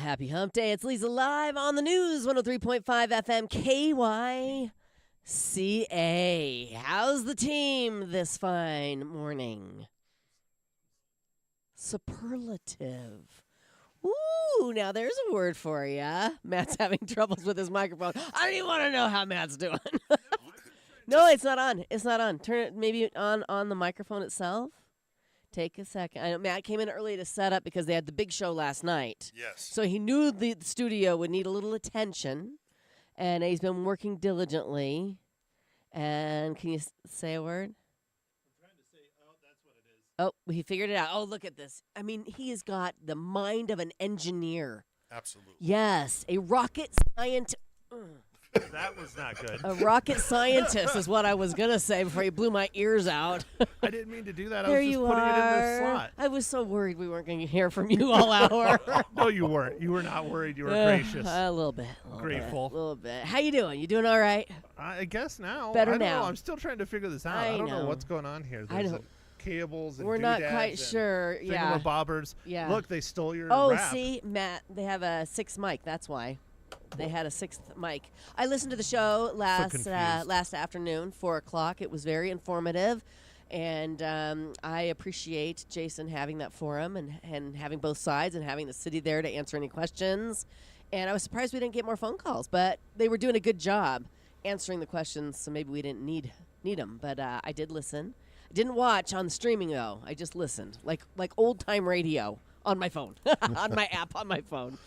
happy hump day. It's Leza live on the news, 103.5 FM KYCA. How's the team this fine morning? Superlative. Ooh, now there's a word for you. Matt's having troubles with his microphone. I don't even want to know how Matt's doing. No, it's not on. It's not on. Turn it maybe on the microphone itself. Take a second. I know Matt came in early to set up because they had the big show last night. Yes. So he knew the studio would need a little attention, and he's been working diligently. And can you say a word? I'm trying to say, that's what it is. Oh, he figured it out. Oh, look at this. I mean, he has got the mind of an engineer. Absolutely. Yes, a rocket scientist. That was not good. A rocket scientist is what I was going to say before you blew my ears out. I didn't mean to do that. There I was just you putting it in are. the slot. I was so worried we weren't going to hear from you all hour. No, you weren't. You were not worried. You were gracious. A little bit. Grateful. A little bit. How you doing? You doing all right? I guess now. Better I don't now. know. I'm still trying to figure this out. I don't know. know what's going on here. I There's don't- cables and We're not doodads quite and sure. Yeah. thingamabobbers. Yeah. Look, they stole your Oh, rap. see, Matt, they have a sixth mic. That's why. They had a sixth mic. I listened to the show confused. last afternoon, 4 o'clock. It was very informative, and I appreciate Jason having that forum and having both sides and having the city there to answer any questions. And I was surprised we didn't get more phone calls, but they were doing a good job answering the questions, so maybe we didn't need them. But I did listen. I didn't watch on streaming, though. I just listened, like old-time radio on my phone, on my app on my phone.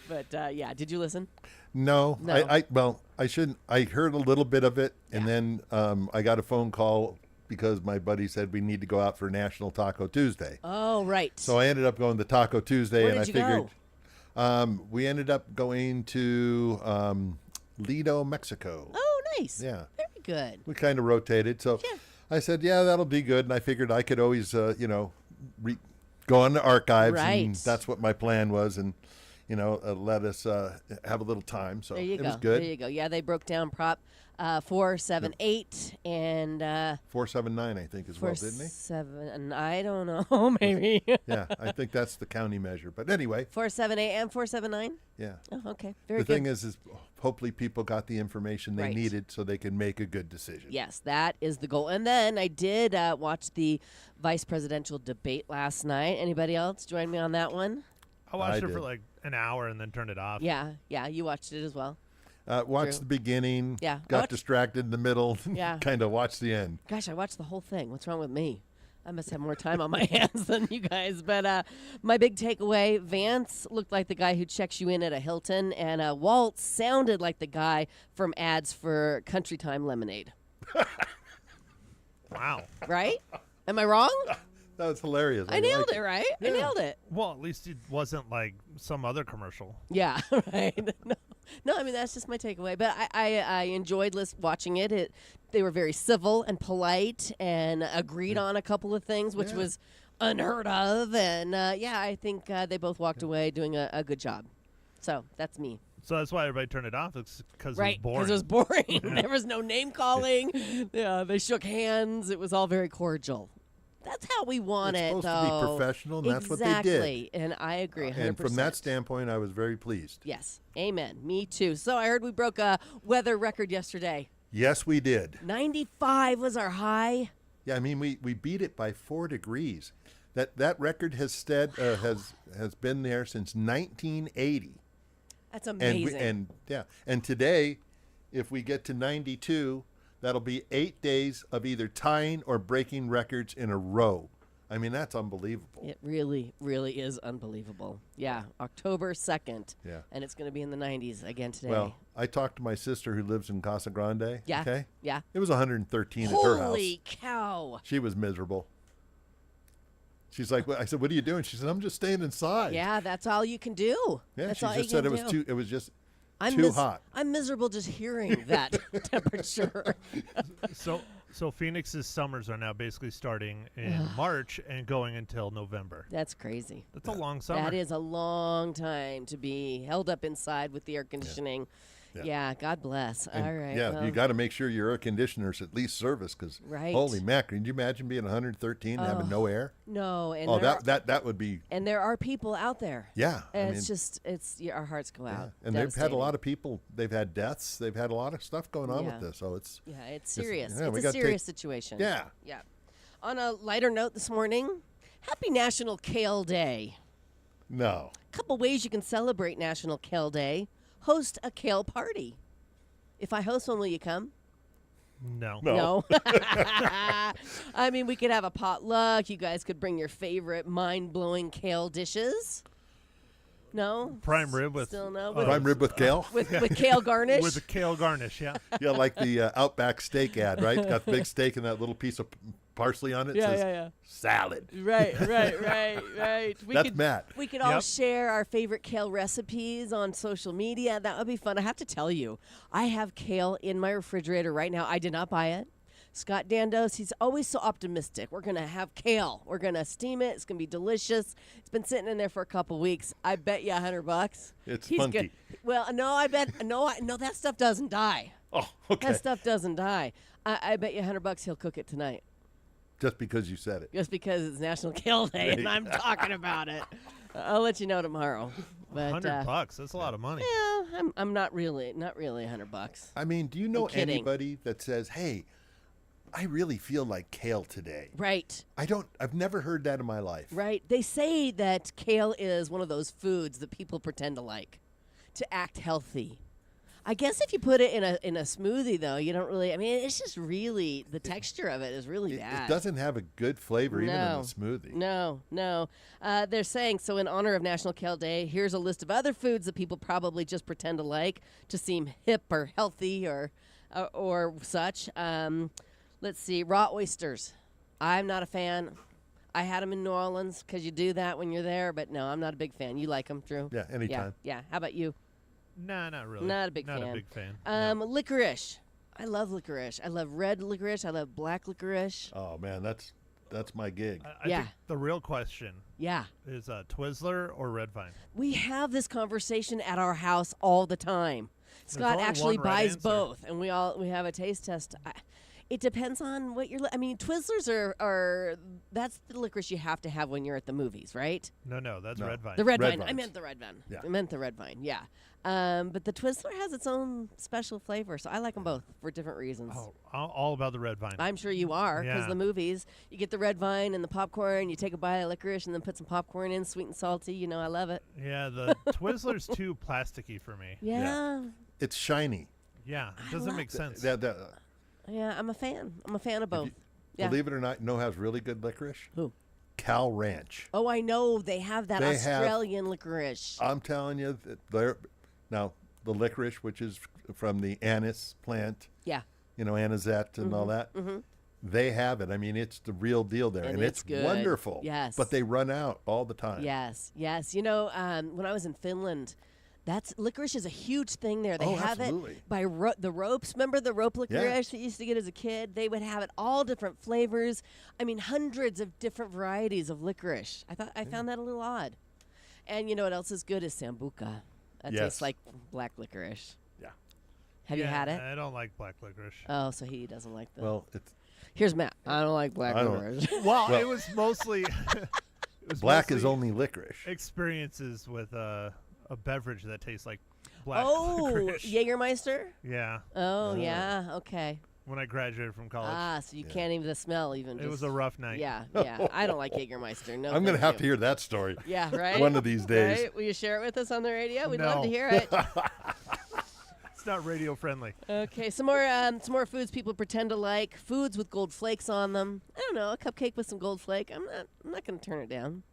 But, yeah, did you listen? No. I shouldn't. I heard a little bit of it, and Yeah. then I got a phone call because my buddy said we need to go out for National Taco Tuesday. Oh, right. So I ended up going to Taco Tuesday, Where and did I you figured go? We ended up going to Lido, Mexico. Oh, nice. Yeah. Very good. We kind of rotated. So Yeah. I said, yeah, that'll be good. And I figured I could always, go on the archives. Right. And that's what my plan was. And, let us have a little time. So There you it go. was good. There you go. Yeah, they broke down Prop 478 and 479, I think, as well, didn't they? 47. I don't know. Maybe. Yeah, I think that's the county measure. But anyway, 478 and 479. yeah. Oh, okay. Very The good. thing is hopefully people got the information they Right. needed so they can make a good decision. Yes, that is the goal. And then I did watch the vice presidential debate last night. Anybody else join me on that one? I watched I it for did. like an hour and then turned it off. Yeah, you watched it as well. Watched True. the beginning, Yeah, I got watched- distracted in the middle, Yeah. kind of watched the end. Gosh, I watched the whole thing. What's wrong with me? I must have more time on my hands than you guys. But my big takeaway, Vance looked like the guy who checks you in at a Hilton, and Walt sounded like the guy from ads for Country Time Lemonade. Wow. Right? Am I wrong? That was hilarious. I nailed it, right? I Yeah. nailed it. Well, at least it wasn't like some other commercial. Yeah, right. No, I mean, that's just my takeaway. But I enjoyed watching it. They were very civil and polite and agreed on a couple of things, which Yeah. was unheard of. And, I think they both walked away doing a good job. So that's me. So that's why everybody turned it off. It's because Right, it was because it boring. was boring. There was no name calling. Yeah, they shook hands. It was all very cordial. That's how we want It's it, supposed though. to be professional, and that's what they did. Exactly, and I agree 100%. And from that standpoint, I was very pleased. Yes, amen. Me too. So I heard we broke a weather record yesterday. Yes, we did. 95 was our high. Yeah, I mean, we beat it by 4 degrees. That record has been there since 1980. That's amazing. And today, if we get to 92, that'll be 8 days of either tying or breaking records in a row. I mean, that's unbelievable. It really, really is unbelievable. Yeah, October 2nd. Yeah. And it's going to be in the 90s again today. Well, I talked to my sister who lives in Casa Grande. Yeah, Okay. yeah. It was 113 at her house. Holy cow. She was miserable. She's like, I said, what are you doing? She said, I'm just staying inside. Yeah, that's all you can do. Yeah, that's she all just you said can it was do. too. It was just I'm too hot. I'm miserable just hearing that temperature. So Phoenix's summers are now basically starting in March and going until November. That's crazy. That's a long summer. That is a long time to be held up inside with the air conditioning. Yeah, God bless. And, All right. Yeah, well, you got to make sure your air conditioner's at least serviced because Right. holy mac, can you imagine being 113 and having no air? no, and Oh, there that would be. and there are people out there. Yeah, And our hearts go yeah. out. And they've had a lot of people. They've had deaths. They've had a lot of stuff going on with this. So it's it's serious. yeah, we It's a gotta serious situation. Yeah. Yeah. On a lighter note this morning, happy National Kale Day. no. Couple ways you can celebrate National Kale Day. Host a kale party. If I host one, will you come? No. No. I mean, we could have a potluck. You guys could bring your favorite mind-blowing kale dishes. No? Prime rib with Still no? Prime rib with kale. With kale garnish? with a kale garnish. Yeah. Yeah, like the Outback steak ad, right? Got the big steak and that little piece of parsley on it. Yeah, says, yeah. Salad. Right. That's Matt. We could all Yep. share our favorite kale recipes on social media. That would be fun. I have to tell you, I have kale in my refrigerator right now. I did not buy it. Scott Dandos, he's always so optimistic. We're going to have kale. We're going to steam it. It's going to be delicious. It's been sitting in there for a couple weeks. I bet you $100. It's He's funky. good. Well, no, no, that stuff doesn't die. Oh, okay. That stuff doesn't die. I bet you $100 he'll cook it tonight. Just because you said it. Just because it's National Kale Day and I'm talking about it. I'll let you know tomorrow. But $100. That's a lot of money. yeah, I'm not really $100. I mean, do you know kidding. anybody that says, "Hey, I really feel like kale today"? Right. I've never heard that in my life. Right. They say that kale is one of those foods that people pretend to like to act healthy. I guess if you put it in a smoothie, though, you don't really. I mean, it's just really the texture of it is really bad. It doesn't have a good flavor even in No. a smoothie. No. They're saying, so in honor of National Kale Day, here's a list of other foods that people probably just pretend to like to seem hip or healthy or such. Let's see, raw oysters. I'm not a fan. I had them in New Orleans because you do that when you're there, but no, I'm not a big fan. You like them, Drew? Yeah, anytime. Yeah. How about you? Nah, not really. Not a big fan. Not a big fan. No. Licorice. I love licorice. I love red licorice. I love black licorice. Oh man, that's my gig. I Yeah. think the real question Yeah. is Twizzler or Red Vine. We have this conversation at our house all the time. Scott only actually one right buys answer. both, and we have a taste test. It depends on what you're. I mean, Twizzlers are that's the licorice you have to have when you're at the movies, right? No, that's No. Red Vine. The red Red vine. I vines. meant the red vine. Yeah. I meant the red vine. Yeah. But the Twizzler has its own special flavor, so I like them both for different reasons. Oh, all about the Red Vine. I'm sure you are, because Yeah. the movies, you get the red vine and the popcorn, you take a bite of licorice and then put some popcorn in, sweet and salty. You know, I love it. Yeah, the Twizzler's too plasticky for me. Yeah. It's shiny. Yeah, it doesn't make sense. Yeah, I'm a fan. I'm a fan of both. Yeah. Believe it or not, you know who has really good licorice? Who? Cal Ranch. Oh, I know. They have that They have- Australian licorice. I'm telling you, now the licorice, which is from the anise plant, Yeah. anisette and all that. They have it. I mean, it's the real deal there, And and it's it's good. wonderful. Yes. but they run out all the time. Yes. You know, when I was in Finland, licorice is a huge thing there. They Oh, have absolutely. it by the ropes. Remember the rope licorice that you used to get as a kid? They would have it all different flavors. I mean, hundreds of different varieties of licorice. I found that a little odd. And you know what else is good is sambuca. That Yes. tastes like black licorice. Yeah. Have you had it? I don't like black licorice. Oh, so he doesn't like them. Well, it's Here's Matt. I don't like black I don't- licorice. Well, it was mostly. it was black is mostly only licorice. experiences with a beverage that tastes like black Oh, licorice. Jägermeister? Yeah, Oh, yeah. Okay. when I graduated from college, So you can't even the smell even. it was a rough night. Yeah. I don't like Jägermeister. No. I'm going to thank have to you. hear that story Yeah, right. one of these days. Right? Will you share it with us on the radio? We'd love No. to hear it. It's not radio friendly. Okay, some more foods people pretend to like. Foods with gold flakes on them. I don't know, a cupcake with some gold flake. I'm not going to turn it down.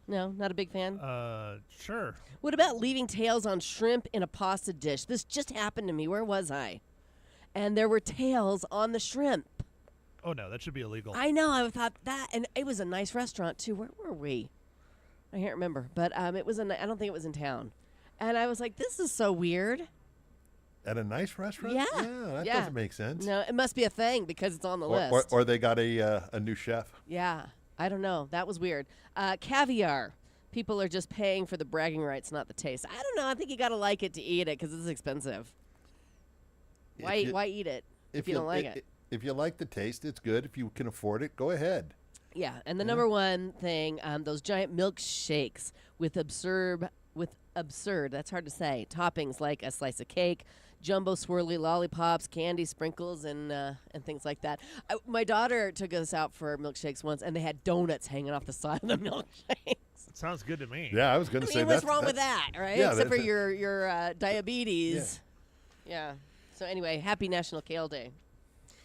No, not a big fan. Sure. What about leaving tails on shrimp in a pasta dish? This just happened to me. Where was I? And there were tails on the shrimp. Oh no, that should be illegal. I know. I thought that, and it was a nice restaurant too. Where were we? I can't remember, but it was. I don't think it was in town. And I was like, "This is so weird." At a nice restaurant? Yeah. that Yeah. doesn't make sense. No, it must be a thing because it's on the Or, list. or they got a new chef. Yeah, I don't know. That was weird. Caviar. People are just paying for the bragging rights, not the taste. I don't know. I think you got to like it to eat it because it's expensive. Why eat it if you don't like it? If you like the taste, it's good. If you can afford it, go ahead. Yeah, and the number one thing, those giant milkshakes with absurd, that's hard to say, toppings like a slice of cake, jumbo swirly lollipops, candy sprinkles, and things like that. My daughter took us out for milkshakes once, and they had donuts hanging off the side of the milkshakes. Sounds good to me. Yeah, I was going to say what's wrong with that, right? Yeah, Except for your diabetes. Yeah. So anyway, happy National Kale Day.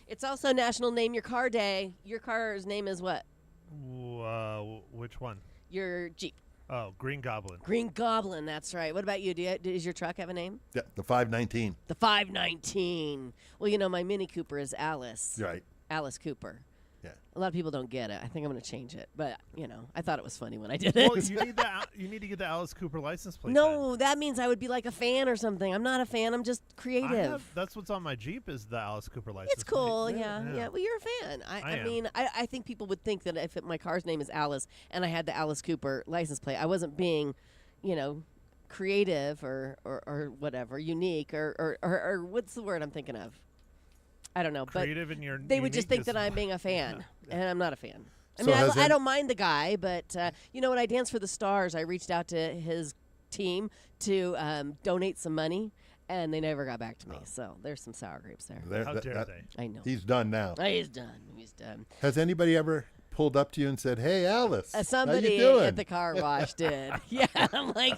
It's also National Name Your Car Day. Your car's name is what? Which one? Your Jeep. Oh, Green Goblin. Green Goblin, that's right. What about you? Does your truck have a name? Yeah, the 519. The 519. Well, my Mini Cooper is Alice. Right. Alice Cooper. Yeah. A lot of people don't get it. I think I'm going to change it. But, I thought it was funny when I did it. Well, you need to get the Alice Cooper license plate. No, that means I would be like a fan or something. I'm not a fan. I'm just creative. That's what's on my Jeep is the Alice Cooper license. It's cool, plate. yeah. Well, you're a fan. I am. mean, I think people would think that if my car's name is Alice and I had the Alice Cooper license plate, I wasn't being, creative or whatever, unique or what's the word I'm thinking of? I don't know. Creative in your they would just think that uniqueness. I'm being a fan, and I'm not a fan. I So mean, has I don't mind the guy, but when I Dance for the Stars, I reached out to his team to donate some money, and they never got back to me. So there's some sour grapes there. How dare they? I know. He's done now. He's done. He's done. Has anybody ever pulled up to you and said, "Hey, Alice, Somebody how you doing?" at the car wash did. Yeah, I'm like,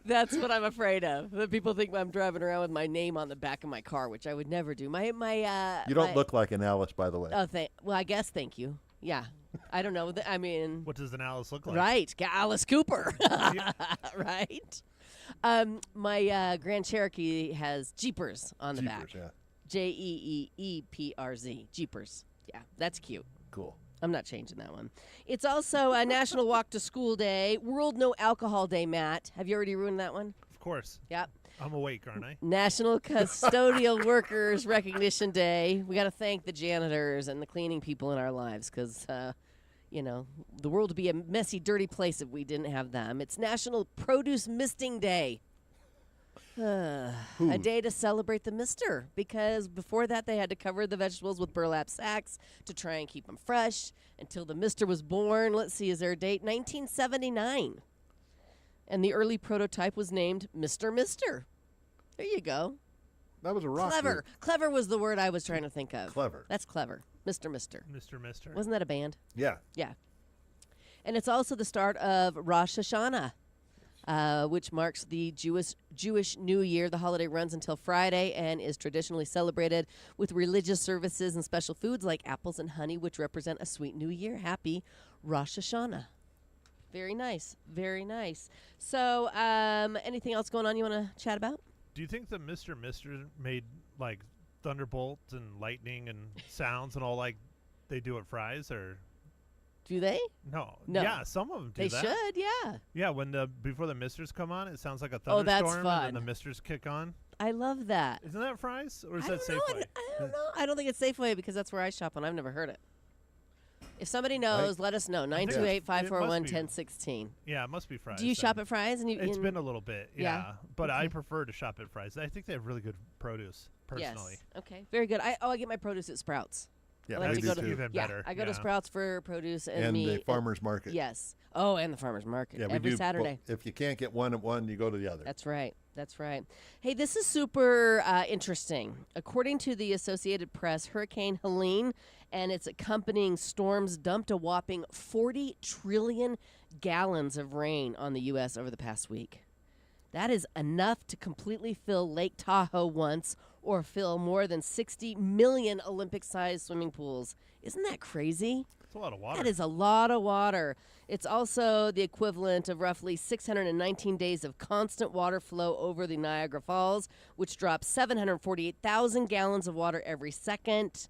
that's what I'm afraid of. That people think I'm driving around with my name on the back of my car, which I would never do. You don't look like an Alice, by the way. Oh, well, I guess thank you. Yeah, I don't know. I mean, What does an Alice look like? right, Alice Cooper, right? My Grand Cherokee has Jeepers on the back. Yeah. Jeeperz. Jeepers. Yeah, that's cute. Cool. I'm not changing that one. It's also a National Walk to School Day, World No Alcohol Day, Matt. Have you already ruined that one? Of course. Yep. I'm awake, aren't I? National Custodial Workers Recognition Day. We got to thank the janitors and the cleaning people in our lives because, the world would be a messy, dirty place if we didn't have them. It's National Produce Misting Day. A day to celebrate the mister because before that they had to cover the vegetables with burlap sacks to try and keep them fresh until the mister was born. Let's see, is there a date? 1979. And the early prototype was named Mr. Mister. There you go. That was a rock Clever. group. Clever was the word I was trying to think of. Clever. That's clever. Mr. Mister. Mr. Wasn't that a band? Yeah. Yeah. And it's also the start of Rosh Hashanah. Which marks the Jewish New Year. The holiday runs until Friday and is traditionally celebrated with religious services and special foods like apples and honey, which represent a sweet new year. Happy Rosh Hashanah. Very nice. Very nice. So anything else going on you want to chat about? Do you think the Mr. made like thunderbolt and lightning and sounds and all like they do at Fry's or? Do they? No. No. Yeah, some of them do They that. should, yeah. Yeah, before the misters come on, it sounds like a Oh, thunderstorm, that's and fun. then the misters kick on. I love that. Isn't that Fry's or is I that don't know. Safeway? I don't know. I don't think it's Safeway because that's where I shop and I've never heard it. If somebody knows, let us know. think 928-541-1016. Yeah, it must be Fry's. Do you then. shop at Fry's? And It's been a little bit, Yeah. But I Okay. prefer to shop at Fry's. I think they have really good produce, personally. Yes. Okay. Very good. I get my produce at Sprouts. Yeah, I like we to do go to too. even yeah, better. I go to Yeah. Sprouts for produce and And meat. the farmer's market. Yes. Oh, and the farmer's market Yeah, we every do. Saturday. If you can't get one at one, you go to the other. That's right. That's right. Hey, this is super interesting. According to the Associated Press, Hurricane Helene and its accompanying storms dumped a whopping 40 trillion gallons of rain on the U.S. over the past week. That is enough to completely fill Lake Tahoe once or fill more than 60 million Olympic-sized swimming pools. Isn't that crazy? It's a lot of water. That is a lot of water. It's also the equivalent of roughly 619 days of constant water flow over the Niagara Falls, which drops 748,000 gallons of water every second.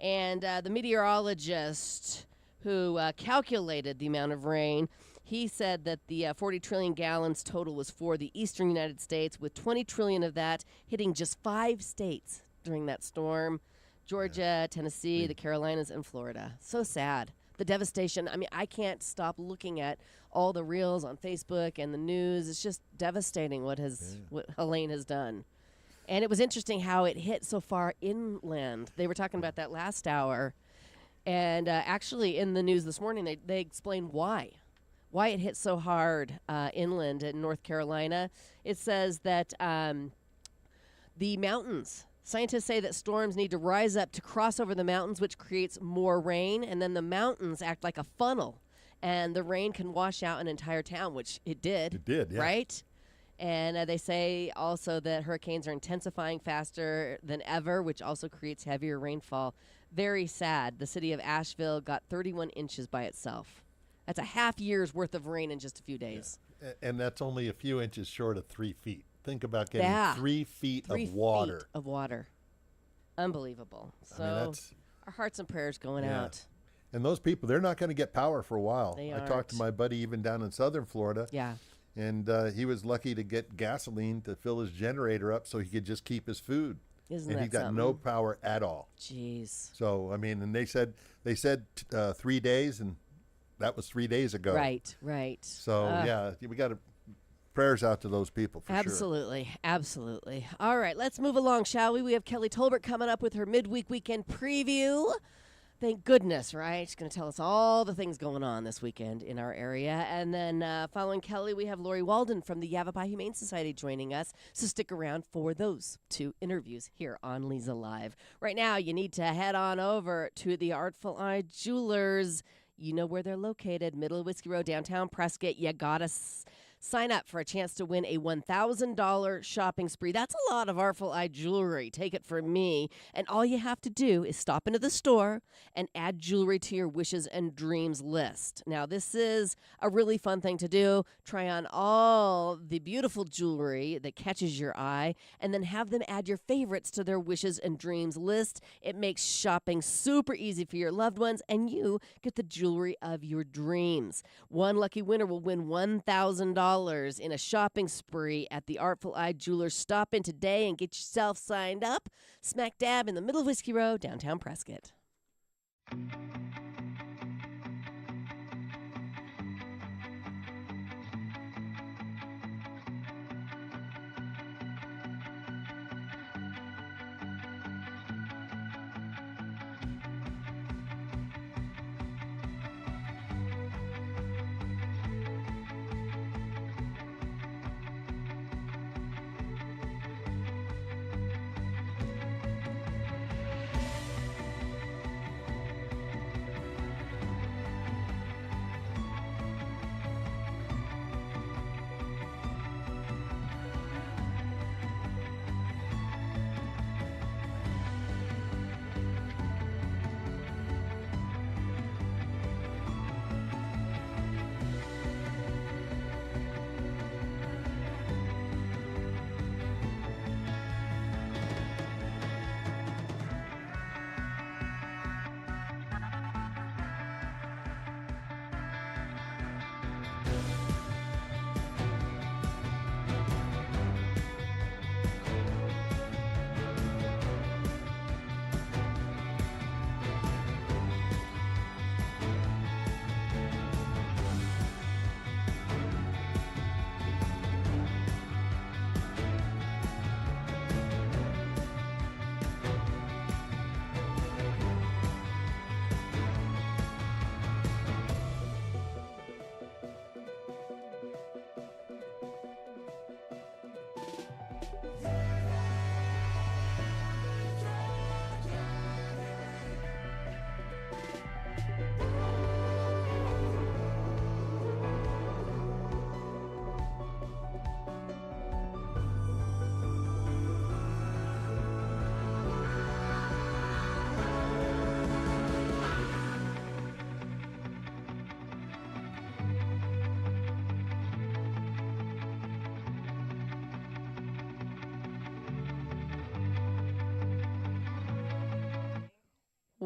And the meteorologist who calculated the amount of rain, he said that the 40 trillion gallons total was for the eastern United States, with 20 trillion of that hitting just 5 states during that storm. Georgia, Tennessee, the Carolinas, and Florida. So sad. the devastation. I mean, I can't stop looking at all the reels on Facebook and the news. It's just devastating what Helene has done. And it was interesting how it hit so far inland. They were talking about that last hour. And actually, in the news this morning, they explained why it hit so hard inland in North Carolina. It says that the mountains, scientists say that storms need to rise up to cross over the mountains, which creates more rain. And then the mountains act like a funnel. And the rain can wash out an entire town, which it did. It did, yeah. Right? And they say also that hurricanes are intensifying faster than ever, which also creates heavier rainfall. Very sad. The city of Asheville got 31 inches by itself. That's a half year's worth of rain in just a few days. Yeah. And that's only a few inches short of 3 feet. Think about getting 3 feet of water. 3 feet of water. Unbelievable. So I mean, that's, our hearts and prayers going out. And those people, they're not going to get power for a while. They I aren't. talked to my buddy even down in southern Florida. Yeah. And he was lucky to get gasoline to fill his generator up so he could just keep his food. Isn't and that he got something? no power at all. Jeez. So, I mean, and they said 3 days, and that was 3 days ago. Right, right. So, yeah, we got prayers out to those people for sure. Absolutely, absolutely. All right, let's move along, shall we? We have Kelly Tolbert coming up with her midweek weekend preview. Thank goodness, right? She's going to tell us all the things going on this weekend in our area. And then following Kelly, we have Lori Walden from the Yavapai Humane Society joining us. So stick around for those 2 interviews here on Leza Live. Right now, you need to head on over to the Artful Eye Jewelers. You know where they're located, Middle of Whiskey Road, downtown Prescott. You got to sign up for a chance to win a $1,000 shopping spree. That's a lot of Artful Eye jewelry. Take it from me. And all you have to do is stop into the store and add jewelry to your wishes and dreams list. Now, this is a really fun thing to do. Try on all the beautiful jewelry that catches your eye, and then have them add your favorites to their wishes and dreams list. It makes shopping super easy for your loved ones, and you get the jewelry of your dreams. One lucky winner will win $1,000 in a shopping spree at the Artful Eye Jewelers. Stop in today and get yourself signed up. Smack dab in the middle of Whiskey Road, downtown Prescott.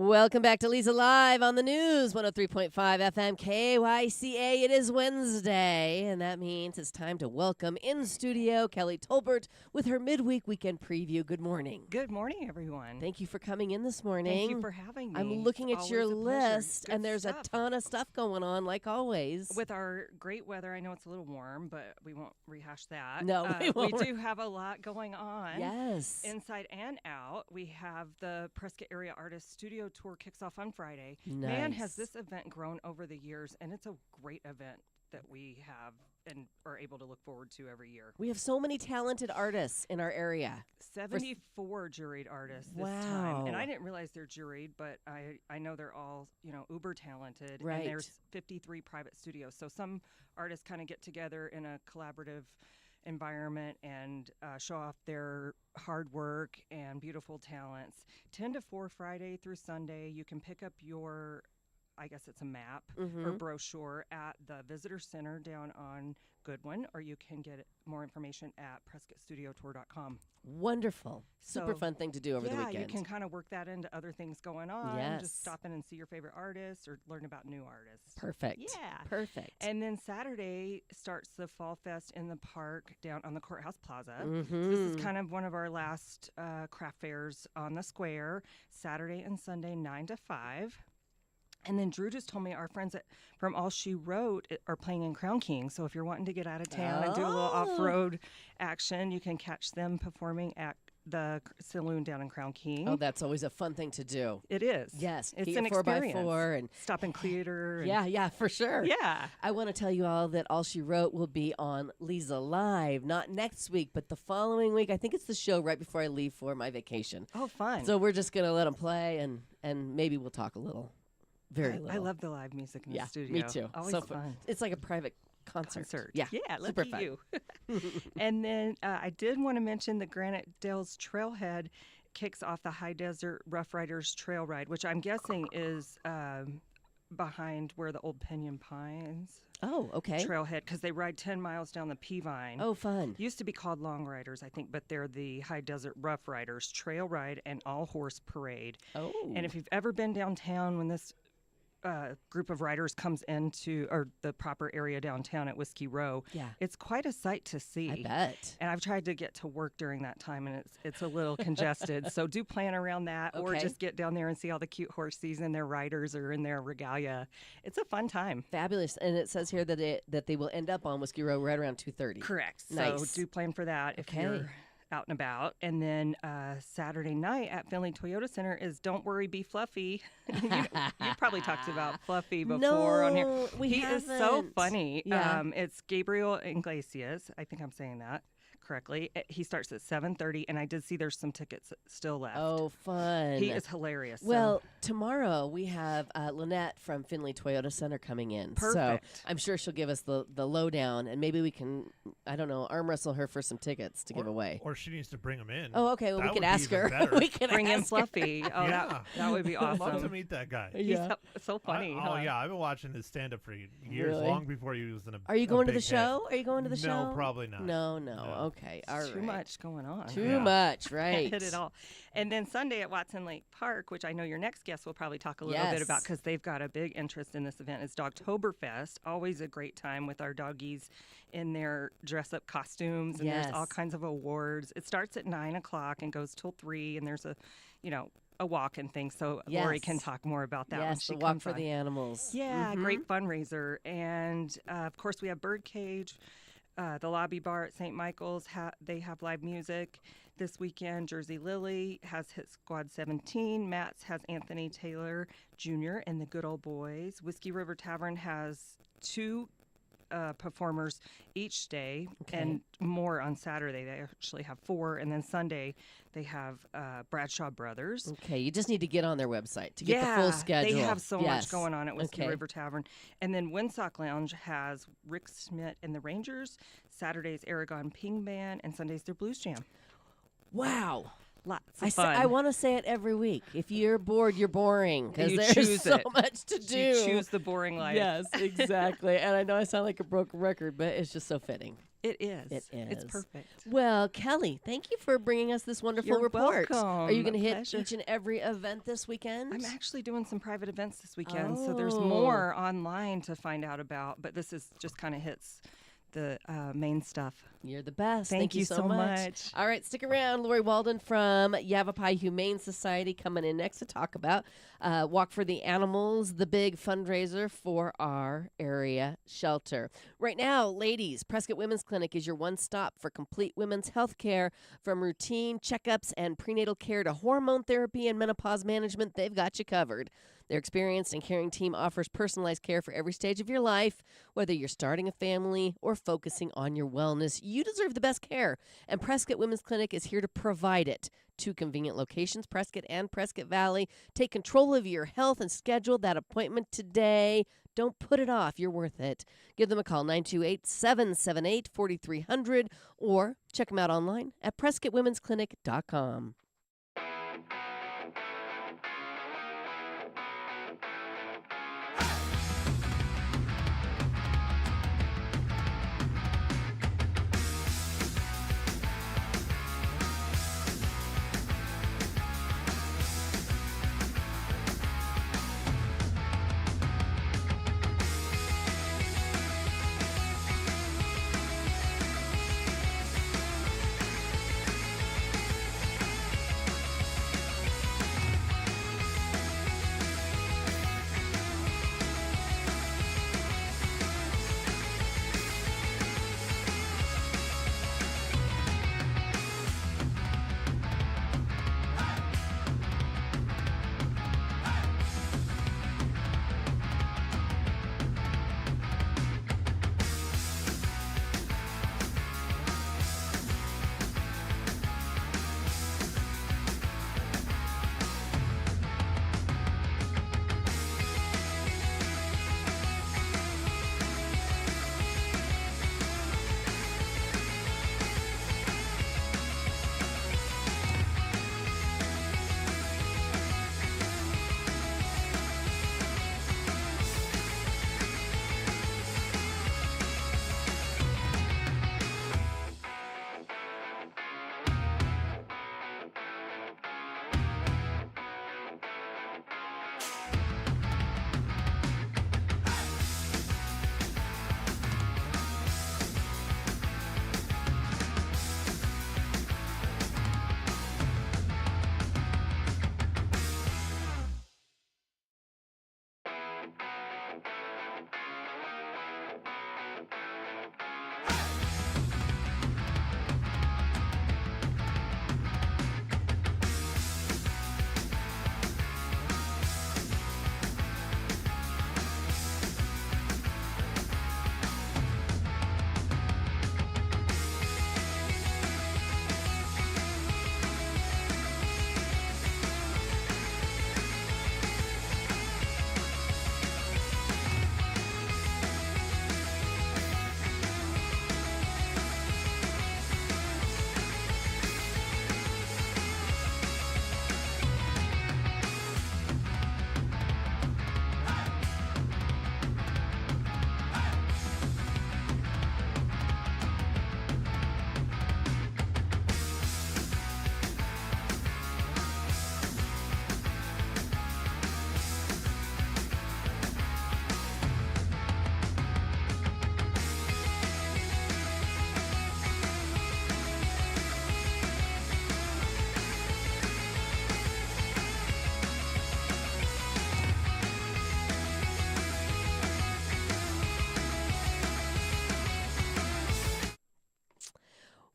Welcome back to Leza Live on the news, 103.5 FM KYCA. It is Wednesday, and that means it's time to welcome in studio Kelly Tolbert with her midweek weekend preview. Good morning. Good morning, everyone. Thank you for coming in this morning. Thank you for having me. I'm looking at It's your always a pleasure. list, Good and there's stuff. a ton of stuff going on, like always. With our great weather, I know it's a little warm, but we won't rehash that. No, we won't. We do have a lot going on. Yes. Inside and out, we have the Prescott Area Artist Studio Tour kicks off on Friday. Nice. Man, has this event grown over the years, and it's a great event that we have and are able to look forward to every year. We have so many talented artists in our area. 74 juried artists this Wow. time. And I didn't realize they're juried, but I know they're all, uber talented. Right. And there's 53 private studios. So some artists kind of get together in a collaborative environment and show off their hard work and beautiful talents. 10 to 4 Friday through Sunday. You can pick up your, I guess it's a map or brochure at the Visitor Center down on Goodwin, or you can get more information at PrescottStudioTour.com. Wonderful. Super So, fun thing to do over the Yeah, weekend. you can kind of work that into other things going on. Yes. Just stop in and see your favorite artists or learn about new artists. Perfect. Yeah. Perfect. And then Saturday starts the Fall Fest in the park down on the Courthouse Plaza. Mhm. So this is kind of one of our last craft fairs on the square, Saturday and Sunday, 9 to 5. And then Drew just told me our friends from All She Wrote are playing in Crown King. So if you're wanting to get out of town and do a little off-road action, you can catch them performing at the saloon down in Crown King. Oh, that's always a fun thing to do. It is. Yes. It's Get an your 4x4 experience. and Stop in theater. And yeah, for sure. Yeah. I want to tell you all that All She Wrote will be on Leza Live, not next week, but the following week. I think it's the show right before I leave for my vacation. Oh, fun. So we're just going to let them play, and maybe we'll talk a little. Very little. I love the live music in Yeah, the studio. me too. Always So fun. It's like a private concert. Yeah, super lucky fun. you. And then I did want to mention the Granite Dells Trailhead kicks off the High Desert Rough Riders Trail Ride, which I'm guessing is behind where the old Pinyon Pines Oh, okay. trailhead, because they ride 10 miles down the Peavine. Oh, fun. Used to be called Long Riders, I think, but they're the High Desert Rough Riders Trail Ride and All Horse Parade. Oh. And if you've ever been downtown when this group of riders comes into or the proper area downtown at Whiskey Row, Yeah. it's quite a sight to see. I bet. And I've tried to get to work during that time, and it's a little congested. So do plan around that, or Okay. just get down there and see all the cute horses and their riders or in their regalia. It's a fun time. Fabulous. And it says here that they will end up on Whiskey Row right around 2:30. Correct. Nice. So do plan for that if Okay. you're out and about. And then Saturday night at Finley Toyota Center is Don't Worry, Be Fluffy. you probably talked about Fluffy before on here. No, we He is so haven't. funny. Yeah. It's Gabriel Iglesias. I think I'm saying that correctly. He starts at 7:30, and I did see there's some tickets still left. Oh, fun. He is hilarious. so- Well, tomorrow we have Lynette from Finley Toyota Center coming in. Perfect. So I'm sure she'll give us the lowdown, and maybe we can, I don't know, arm wrestle her for some tickets to give away. Or she needs to bring them in. Oh, okay. Well, That we would could be ask even her. better. We can Bring in ask her. Fluffy. Oh, Yeah. that would be I'd love to awesome. meet that guy. He's Yeah. so funny. Oh huh? yeah, I've been watching his stand-up for years, Really? long before he was in a. Are you a going to the big hit. show? Are you going to the show? No, probably not. No. No. Okay. All right. Too much going on. Too Yeah. much, right. Can't hit it all. And then Sunday at Watson Lake Park, which I know your next guest will probably talk a little bit about Yes. because they've got a big interest in this event, is Dogtoberfest. Always a great time with our doggies in their dress-up costumes, and there's all Yes. kinds of awards. It starts at 9 o'clock and goes till 3, and there's a walk and things. So Lori can Yes. talk more about that when Yes, she the walk comes for on. the animals. Yeah, Mhm. great fundraiser. And of course, we have Birdcage, the Lobby Bar at St. Michael's. They have live music this weekend. Jersey Lily has Hit Squad 17. Matt's has Anthony Taylor Jr. and the Good Old Boys. Whiskey River Tavern has 2 performers each day, Okay. and more on Saturday. They actually have 4, and then Sunday they have Bradshaw Brothers. Okay, you just need to get on their website to get the full schedule. They have so Yes. much going on at Whiskey Okay. River Tavern. And then Windsock Lounge has Rick Schmidt and the Rangers. Saturdays, Aragon Ping Band, and Sundays, their Blues Jam. Wow. Lots I of fun. I want to say it every week. If you're bored, you're boring because You there's choose so it. much to do. You choose the boring life. Yes, exactly. And I know I sound like a broken record, but it's just so fitting. It is. It It's is. perfect. Well, Kelly, thank you for bringing us this wonderful You're report. Are you welcome. going to hit Pleasure. each and every event this weekend? I'm actually doing some private events this weekend, so there's Oh. more online to find out about, but this is just kind of hits the main stuff. You're the best. Thank you you so so much. much. All right, stick around. Lori Walden from Yavapai Humane Society coming in next to talk about Walk for the Animals, the big fundraiser for our area shelter. Right now, ladies, Prescott Women's Clinic is your one stop for complete women's health care, from routine checkups and prenatal care to hormone therapy and menopause management. They've got you covered. Their experienced and caring team offers personalized care for every stage of your life, whether you're starting a family or focusing on your wellness. You deserve the best care, and Prescott Women's Clinic is here to provide it. 2 convenient locations, Prescott and Prescott Valley. Take control of your health and schedule that appointment today. Don't put it off. You're worth it. Give them a call, 928-778-4300, or check them out online at PrescottWomen'sClinic.com.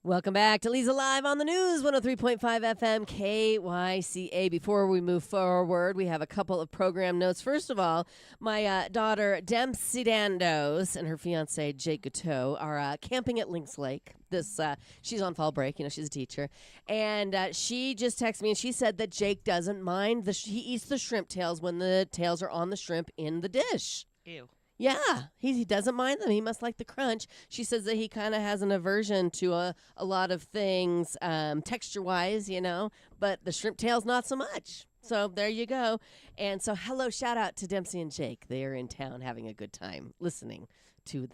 Welcome back to Leza Live on the News, 103.5 FM KYCA. Before we move forward, we have a couple of program notes. First of all, my daughter Dempsey Dandos and her fiance Jake Guteau are camping at Lynx Lake. She's on fall break, she's a teacher, and she just texted me and she said that Jake doesn't mind he eats the shrimp tails when the tails are on the shrimp in the dish. Ew. Yeah, he doesn't mind them. He must like the crunch. She says that he kind of has an aversion to a lot of things texture-wise, but the shrimp tails not so much. So there you go. And so shout out to Dempsey and Jake. They are in town having a good time listening to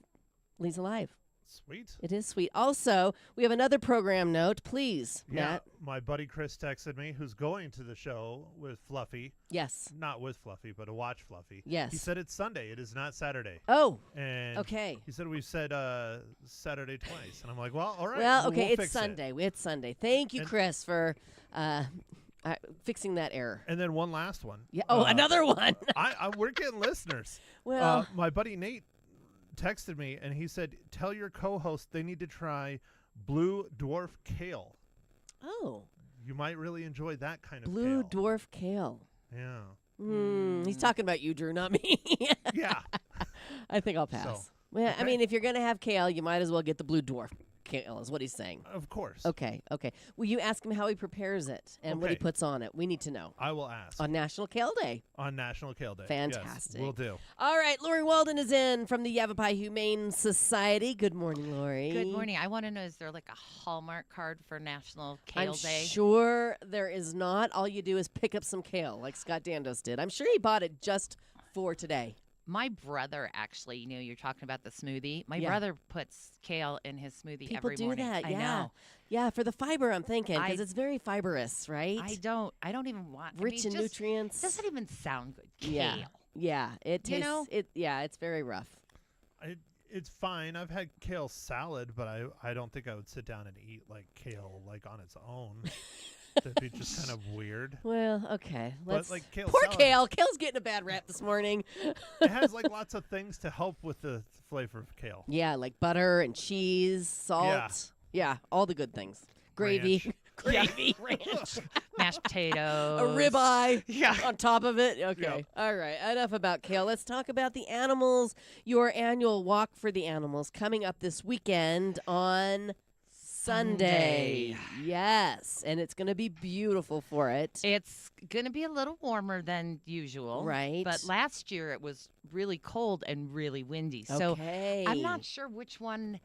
Leza Live. Sweet. It is sweet. Also, we have another program note. Please, Yeah, Matt. my buddy Chris texted me, who's going to the show with Fluffy. Yes. Not with Fluffy, but to watch Fluffy. Yes. He said it's Sunday. It is not Saturday. Oh, And okay. he said we said Saturday twice. And I'm like, well, all right. Well, okay, we'll it's fix Sunday. It. It's Sunday. Thank you, And- Chris, for fixing that error. And then one last one. Yeah. Oh, another one. We're getting listeners. Well, my buddy Nate texted me, and he said, tell your co-host they need to try blue dwarf kale. oh, You might really enjoy that kind of blue kale. dwarf kale. Yeah. He's talking about you, Drew, not me. Yeah. I think I'll pass. So, Well, I okay. mean, if you're going to have kale, you might as well get the blue dwarf kale, is what he's saying. Of course. Okay. Will you ask him how he prepares it and what he Okay. puts on it? We need to know. I will ask On National Kale Day. on National Kale Day. Fantastic. Yes, will do. All right, Lori Walden is in from the Yavapai Humane Society. Good morning, Lori. Good morning. I want to know, is there like a Hallmark card for National Kale I'm Day? sure there is not. All you do is pick up some kale like Scott Dandos did. I'm sure he bought it just for today. My brother actually, you're talking about the smoothie. My Yeah. brother puts kale in his smoothie People every do morning. that, I yeah. know. Yeah, for the fiber, I'm thinking, because I- it's very fibrous, right? I don't even want Rich in just, nutrients. It doesn't even sound good. Kale. Yeah, it tastes. You know? It's very rough. It's fine. I've had kale salad, but I don't think I would sit down and eat like kale like on its own. That'd be just kind of weird. Well, okay. But like kale Poor salad, Kale. Kale's getting a bad rap this morning. it has like lots of things to help with the flavor of kale. Yeah, like butter and cheese, salt. Yeah, all the good things. Gravy. Ranch. Gravy, ranch. Mashed potatoes. A ribeye Yeah. on top of it. Okay. Yeah. All right. Enough about kale. Let's talk about the animals. Your annual Walk for the Animals coming up this weekend on Sunday. Yes. And it's going to be beautiful for it. It's going to be a little warmer than usual. Right. But last year it was really cold and really windy. So okay. I'm not sure which one.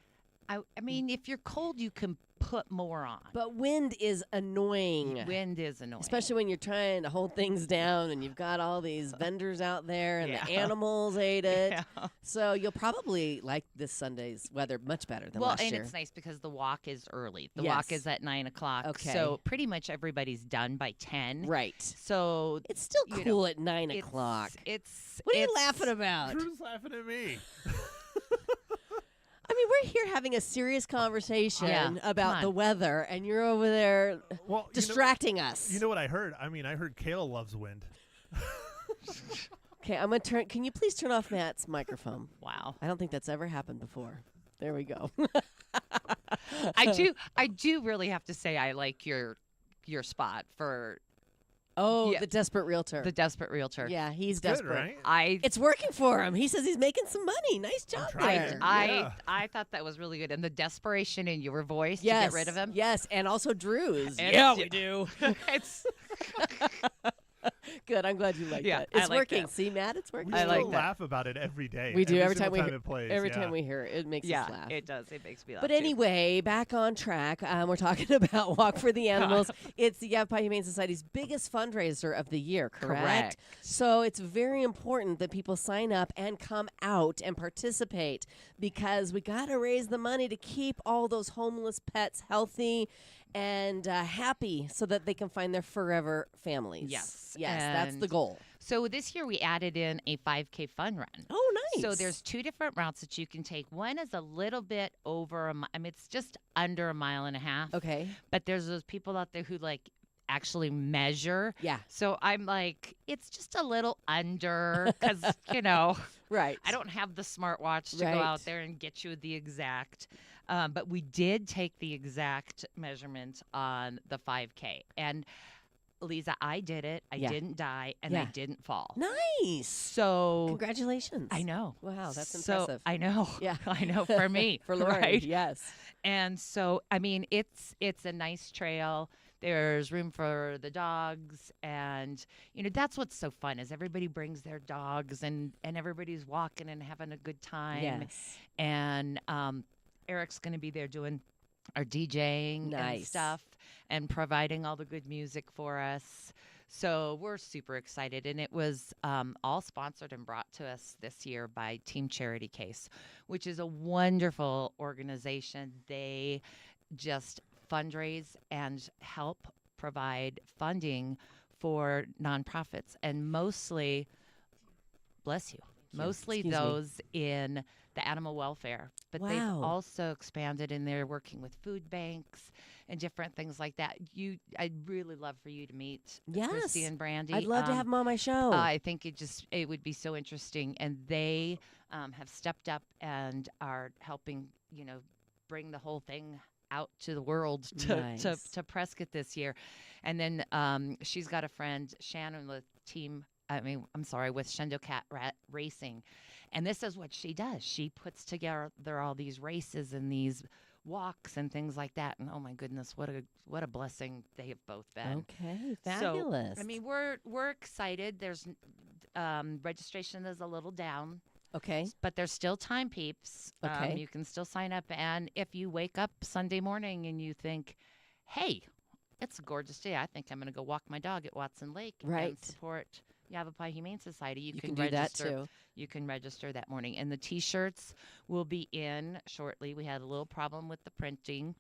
I mean, if you're cold, you can put more on. But wind is annoying. Wind is annoying. Especially when you're trying to hold things down and you've got all these vendors out there and the Yeah. animals ate it. Yeah. So you'll probably like this Sunday's weather much better than Well, last and year. it's nice because the walk is early. The Yes. walk is at 9:00. Okay. So pretty much everybody's done by 10. Right. So It's still you know, cool at 9 it's- o'clock. It's What are you it's- laughing about? Drew's laughing at me. I mean, we're here having a serious conversation Yeah, about come the on. weather, and you're over there Well, distracting us. You know what I heard? I mean, I heard kale loves wind. Okay, I'm gonna turn. Can you please turn off Matt's microphone? Wow. I don't think that's ever happened before. There we go. I do really have to say I like your spot for Oh, Yeah. the desperate realtor. the desperate realtor. Yeah, he's Good, desperate. right? I It's working for him. He says he's making some money. Nice job trying. there. Yeah. I thought that was really good, and the desperation in your voice Yes. to get rid of him. Yes, and also Drew's. And- yeah, we do. It's Good. I'm glad you like Yeah, that. I It's like working. that. See, Matt, it's working. We I still like that. laugh about it every day. We do every time single we it plays. Every yeah. time we hear it, it makes yeah, us laugh. it does. It makes me laugh. But too. anyway, back on track. We're talking about Walk for the Animals. It's the Yavapai Humane Society's biggest fundraiser of the year, correct? Correct. So it's very important that people sign up and come out and participate because we got to raise the money to keep all those homeless pets healthy and happy so that they can find their forever families. Yes, Yes, that's the and goal. So this year we added in a 5K fun run. Oh, nice. So there's two different routes that you can take. One is a little bit over I mean, it's just under a mile and a half. Okay. But there's those people out there who like actually measure. Yeah. So I'm like, it's just a little under because, Right. I don't have the smartwatch to go Right. out there and get you the exact. But we did take the exact measurement on the 5K. And Leza, I did it. I Yeah. didn't die and I Yeah. didn't fall. Nice. So Congratulations. I know. Wow, that's So, impressive. I know. Yeah. I know for me. For Lori, Right? yes. And so, I mean, it's a nice trail. There's room for the dogs, and that's what's so fun is everybody brings their dogs, and everybody's walking and having a good time. Yes. And Eric's going to be there doing our DJing and Nice. stuff, and providing all the good music for us. So we're super excited, and it was all sponsored and brought to us this year by Team Charity Case, which is a wonderful organization. They just fundraise and help provide funding for nonprofits, and mostly, bless you, mostly Excuse me. those in the animal welfare. But they've Wow. also expanded, and they're working with food banks and different things like that. I'd really love for you to meet Christy Yes. and Brandy. I'd love to have them on my show. I think it would be so interesting, and they have stepped up and are helping, bring the whole thing out to the world Nice. to Prescott this year. And then she's got a friend, Shannon, with with Shendo Cat Racing. And this is what she does. She puts together all these races and these walks and things like that. And oh my goodness, what a blessing they have both been. Okay, So, fabulous. we're excited. There's registration is a little down, okay. but there's still time, peeps. Okay. You can still sign up. And if you wake up Sunday morning and you think, hey, it's a gorgeous day, I think I'm going to go walk my dog at Watson Lake Right. and support Yavapai Humane Society. You can do that register. too. You can register that morning. And the T-shirts will be in shortly. We had a little problem with the printing,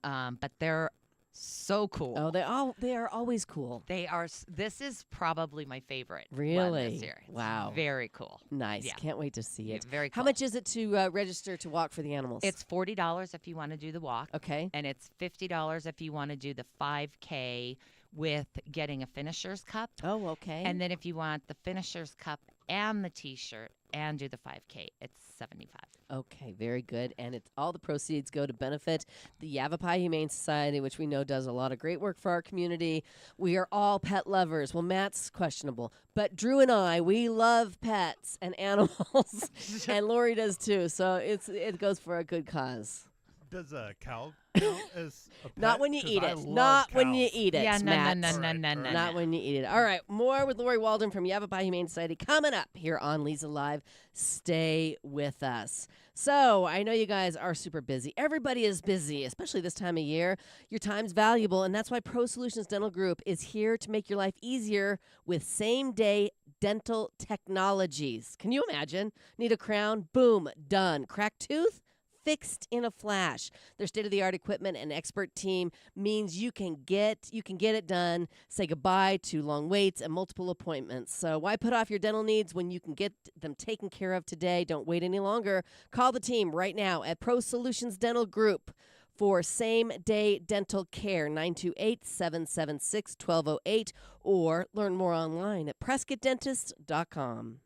but they're so cool. Oh, they are always cool. They are. This is probably my favorite one Really? this year. It's Wow. very cool. Nice. Yeah. Can't wait to see Yeah, it. very How cool. much is it to register to walk for the animals? It's $40 if you want to do the walk, okay. and it's $50 if you want to do the 5K with getting a finisher's cup. Oh, okay. And then if you want the finisher's cup and the T-shirt and do the 5K, it's $75. Okay, very good. And it's all the proceeds go to benefit the Yavapai Humane Society, which we know does a lot of great work for our community. We are all pet lovers. Well, Matt's questionable, but Drew and I, we love pets and animals, and Lori does too. So it goes for a good cause. Does a cow count as a pet? Not when you 'Cause eat I it. love Not when you cows. eat it. Yeah, no, Matt. no, no, no, Alright, no, alright. no. Not when you eat it. All right, more with Lori Walden from Yavapai Humane Society coming up here on Leza Live. Stay with us. So I know you guys are super busy. Everybody is busy, especially this time of year. Your time's valuable, and that's why Pro Solutions Dental Group is here to make your life easier with same-day dental technologies. Can you imagine? Need a crown? Boom, done. Cracked tooth? Fixed in a flash. Their state-of-the-art equipment and expert team means you can get it done. Say goodbye to long waits and multiple appointments. So why put off your dental needs when you can get them taken care of today? Don't wait any longer. Call the team right now at Pro Solutions Dental Group for same-day dental care, 928-776-1208, or learn more online at PrescottDentist.com.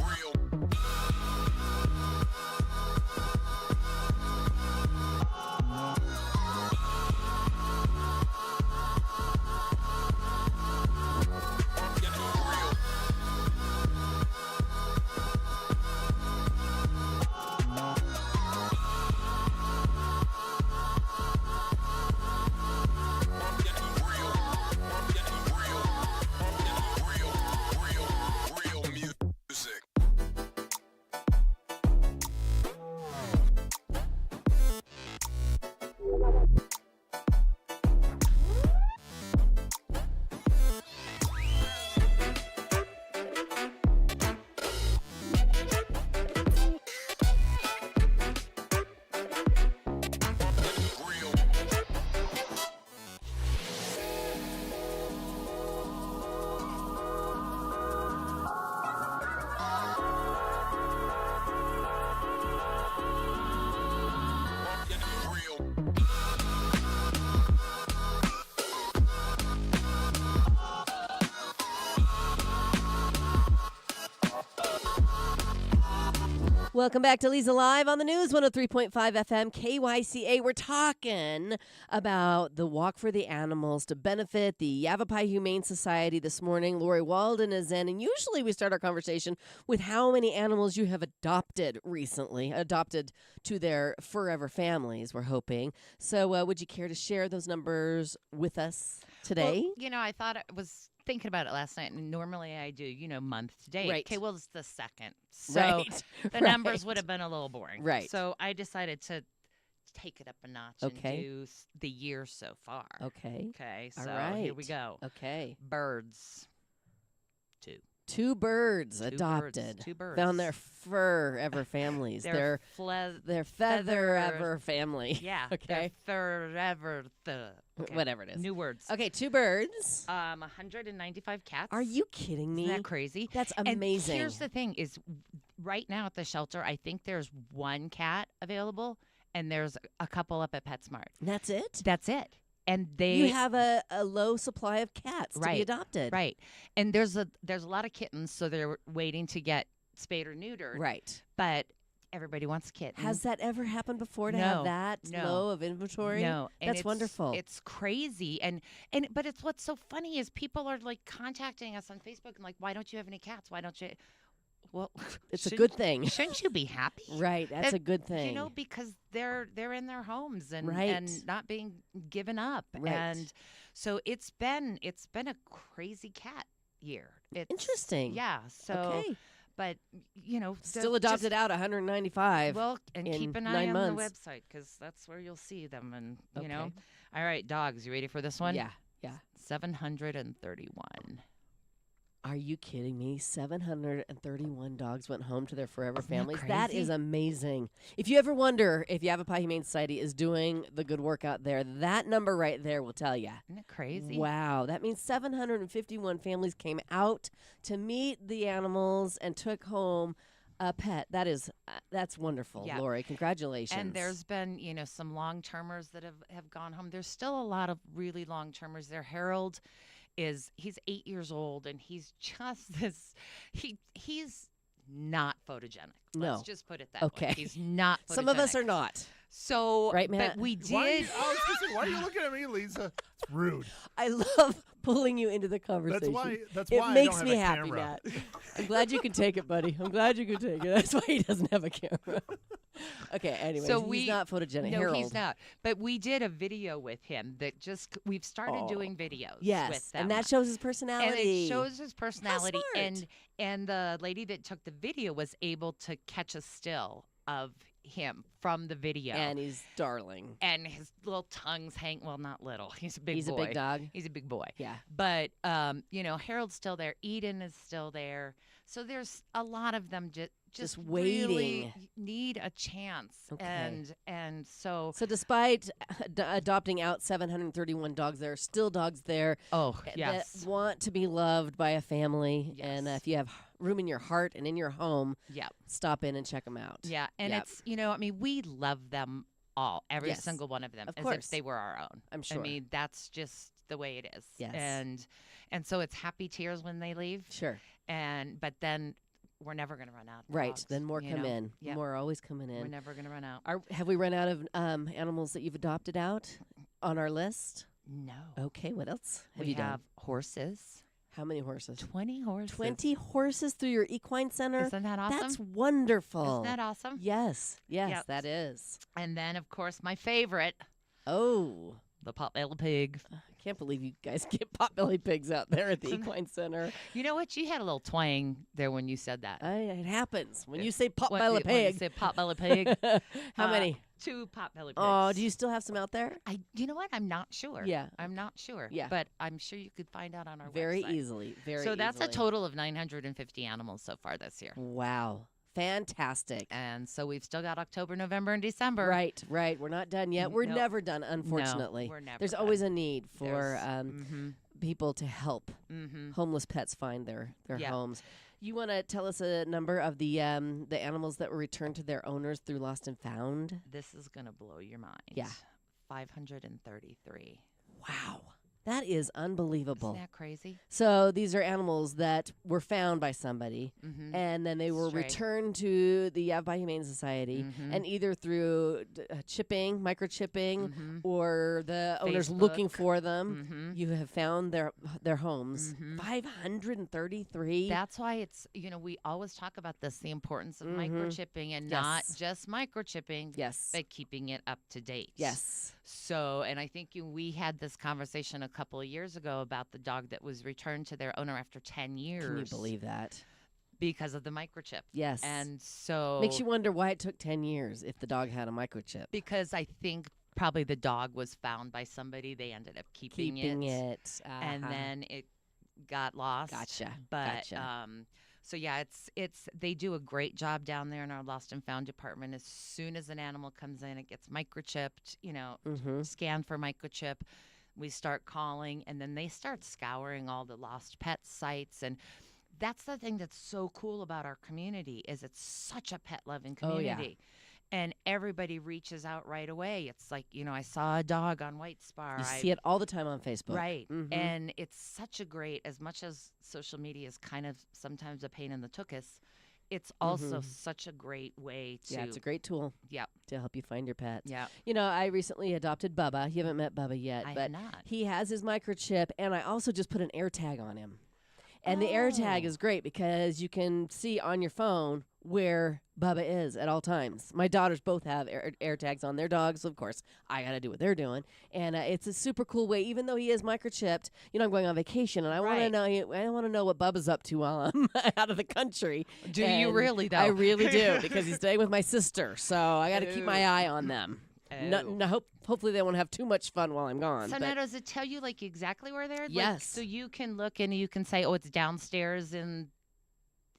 Real Welcome back to Leza Live on the News 103.5 FM KYCA. We're talking about the Walk for the Animals to benefit the Yavapai Humane Society this morning. Lori Walden is in, and usually we start our conversation with how many animals you have adopted recently, adopted to their forever families, we're hoping. So would you care to share those numbers with us today? Well, you know, I thought I was thinking about it last night, and normally I do, month to date. Right. Okay, well, it's the second. So Right. the numbers would have been a little boring. Right. So I decided to take it up a notch Okay. and do the year so far. Okay. Okay, All so right. here we go. Okay. Birds. 2 birds Two adopted. Birds. 2 birds. Found their forever families. Their their feather ever feather- family. Yeah. Okay. Forever Whatever it is. New words. Okay, 2 birds. 195 cats. Are you kidding me? Isn't that crazy? That's And amazing. here's the thing: is right now at the shelter, I think there's 1 cat available, and there's a couple up at PetSmart. That's it? That's it. And they You have a low supply of cats to be Right, adopted. right, and there's a lot of kittens, so they're waiting to get spayed or neutered. Right. But everybody wants a kitten. Has that ever happened before to No, have that no. low of inventory? No, and That's it's wonderful. It's crazy, and but it's what's so funny is people are like contacting us on Facebook and like, why don't you have any cats? Why don't you? Well, It's a shouldn't- good thing. Shouldn't you be happy? Right. That's That- a good thing. You know, because they're in their homes and Right. and not being given up. Right. And so it's been a crazy cat year. It's, Interesting. Yeah. So Okay. but Still adopted out 195. Well, and in keep an eye 9 on months. the website because that's where you'll see them. And you Okay. know, all right, dogs. You ready for this one? Yeah. Yeah. 731. Are you kidding me? 731 dogs went home to their forever Isn't that families. That is crazy? amazing. If you ever wonder if Yavapai Humane Society is doing the good work out there, that number right there will tell you. Isn't it crazy? Wow. That means 751 families came out to meet the animals and took home a pet. That's wonderful, Yeah. Lori. Congratulations. And there's been, some long-termers that have gone home. There's still a lot of really long-termers there. Harold he's 8 years old and he's just he's not photogenic. No. Let's just put it that Okay. way. He's not photogenic. Some of us are not. So, Right, Matt? but we Why, did. I was gonna say, why are you looking at me, Lisa? It's rude. I love pulling you into the conversation. That's It why makes I don't me have a happy, camera. Matt. I'm glad you can take it, buddy. I'm glad you can take it. That's why he doesn't have a camera. Okay, anyways, So he's not photogenic. No, Harold. he's not. But we did a video with him that we've started Oh. doing videos Yes, with them. and that shows his personality. And it shows his personality. smart. And the lady that took the video was able to catch a still of him from the video. And he's darling. And his little tongue's hang. Well, not little. He's a big He's boy. a big dog. He's a big boy. Yeah. But Harold's still there. Eden is still there. So there's a lot of them just really waiting. need a chance. Okay. And so So despite adopting out 731 dogs, there are still dogs there yes. that want to be loved by a family. And Yes. if you have room in your heart and in your home, Yeah. stop in and check them out. Yeah. And Yep. it's we love them all, every Yes. single one of them, Of as course. if they were our own. I'm sure. I mean, that's just the way it is. Yes. And so it's happy tears when they leave. Sure. But then we're never going to run out. Right. dogs, Then more you come know? in. Yep. More are always coming in. We're never going to run out. Have we run out of animals that you've adopted out on our list? No. Okay, what else have we you done? have horses. How many horses? 20 horses. 20 horses through your equine center? Isn't that awesome? That's wonderful. Isn't that awesome? Yes, yes, Yep. that is. And then, of course, my favorite, Oh, the potbelly pig. I can't believe you guys get potbelly pigs out there at the Isn't- equine center. You know what? You had a little twang there when you said that. It happens. When you say When potbelly you pig. said potbelly pig. How many? 2 potbelly pigs. Oh, do you still have some out there? You know what? I'm not sure. Yeah. I'm not sure. Yeah. But I'm sure you could find out on our Very website. easily. Very So that's a easily. total of 950 animals so far this year. Wow. Fantastic. And so we've still got October, November, and December. Right, right. We're not done yet. We're Nope. never done, unfortunately. we're never There's done. always a need for Mm-hmm. people to help Mm-hmm. homeless pets find their Yeah. homes. You want to tell us a number of the animals that were returned to their owners through Lost and Found? This is going to blow your mind. Yeah. 533. Wow. That is unbelievable. Isn't that crazy? So these are animals that were found by somebody, Mm-hmm. and then they were Stray. returned to the Yavapai Humane Society, Mhm. and either through chipping, microchipping, Mhm. or the owners Facebook. looking for them, Mhm. you have found their homes. Mhm. 533. That's why it's, we always talk about this, the importance of Mhm. microchipping, and not Yes. just microchipping, Yes. but keeping it up to date. Yes. So, and I think we had this conversation a couple of years ago about the dog that was returned to their owner after 10 years. Can you believe that? Because of the microchip. Yes. And so Makes you wonder why it took 10 years if the dog had a microchip. because I think probably the dog was found by somebody, they ended up keeping it. And Uh-huh. then it got lost. Gotcha. But Gotcha. so yeah, it's they do a great job down there in our lost and found department. As soon as an animal comes in, it gets microchipped, Mm-hmm. scanned for microchip. We start calling, and then they start scouring all the lost pet sites. And that's the thing that's so cool about our community is it's such a pet loving Oh, yeah. community. And everybody reaches out right away. It's like, I saw a dog on White Spar. You see it all the time on Facebook. Right. Mhm. And it's such a great, as much as social media is kind of sometimes a pain in the tuchus, it's also Mhm. such a great way to. Yeah, it's a great tool Yep. to help you find your pet. Yeah. I recently adopted Bubba. You haven't met Bubba yet, I but have not. he has his microchip, and I also just put an air tag on him. And the air tag Oh. is great because you can see on your phone where Bubba is at all times. My daughters both have air tags on their dogs. Of course, I got to do what they're doing. And it's a super cool way, even though he is microchipped. I'm going on vacation, and I want to Right. know. I want to know what Bubba's up to while I'm out of the country. Do you And really, though? I really do because he's staying with my sister, so I got to keep my Oh. eye on them. Hopefully they won't have too much fun while I'm gone. So but now does it tell you like exactly where they're? Yes. So you can look and you can say, oh, it's downstairs in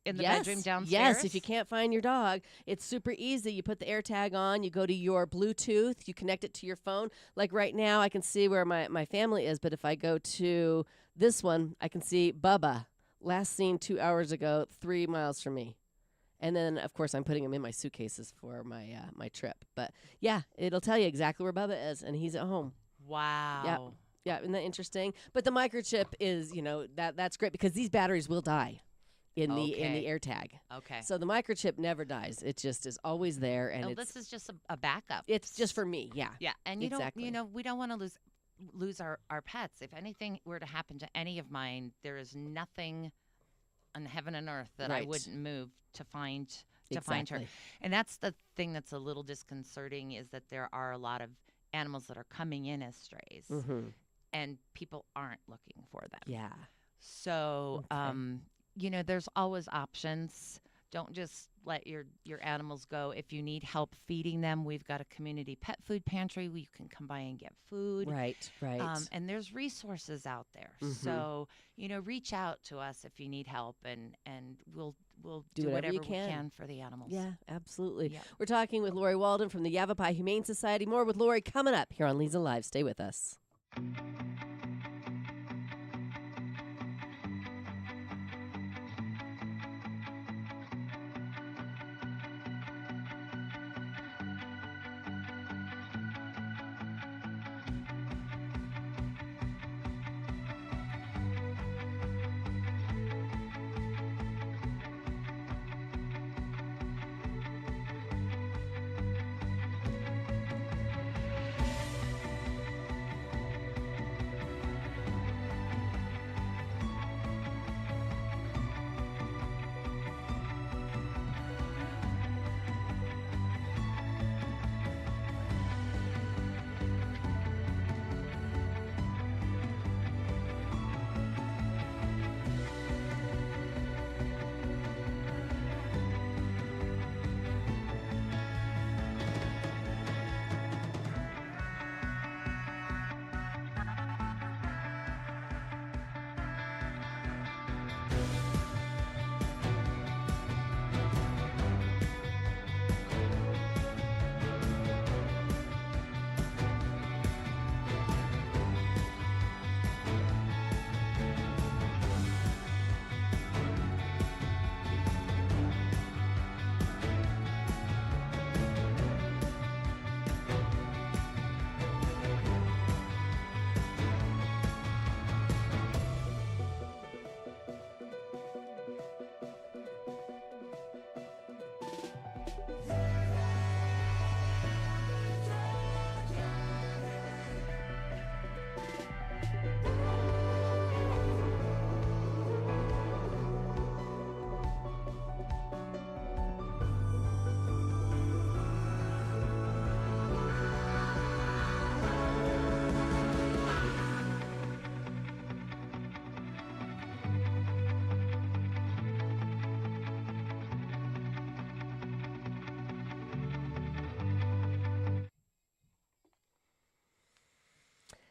the bedroom downstairs. Yes, if you can't find your dog, it's super easy. You put the air tag on, you go to your Bluetooth, you connect it to your phone. Like right now, I can see where my family is, but if I go to this one, I can see Bubba, last seen 2 hours ago, 3 miles from me. And then, of course, I'm putting him in my suitcases for my trip. But yeah, it'll tell you exactly where Bubba is, and he's at home. Wow. Yeah, isn't that interesting? But the microchip is, that's great because these batteries will die in the Okay. air tag. Okay. So the microchip never dies. It just is always there, and Oh, it's this is just a backup. it's just for me. Yeah. Yeah, and you Exactly. don't, we don't want to lose our pets. If anything were to happen to any of mine, there is nothing on heaven and earth that I Right. wouldn't move to find her. Exactly. And that's the thing that's a little disconcerting is that there are a lot of animals that are coming in as strays, Mm-hmm. and people aren't looking for them. Yeah. So, Okay. there's always options. Don't just let your animals go. If you need help feeding them, we've got a community pet food pantry where you can come by and get food. Right. Right. And there's resources out there. Mhm. So, reach out to us if you need help, and we'll Do do whatever you we can. can for the animals. yeah. Absolutely. Yeah. We're talking with Lori Walden from the Yavapai Humane Society. More with Lori coming up here on Leza Live. Stay with us.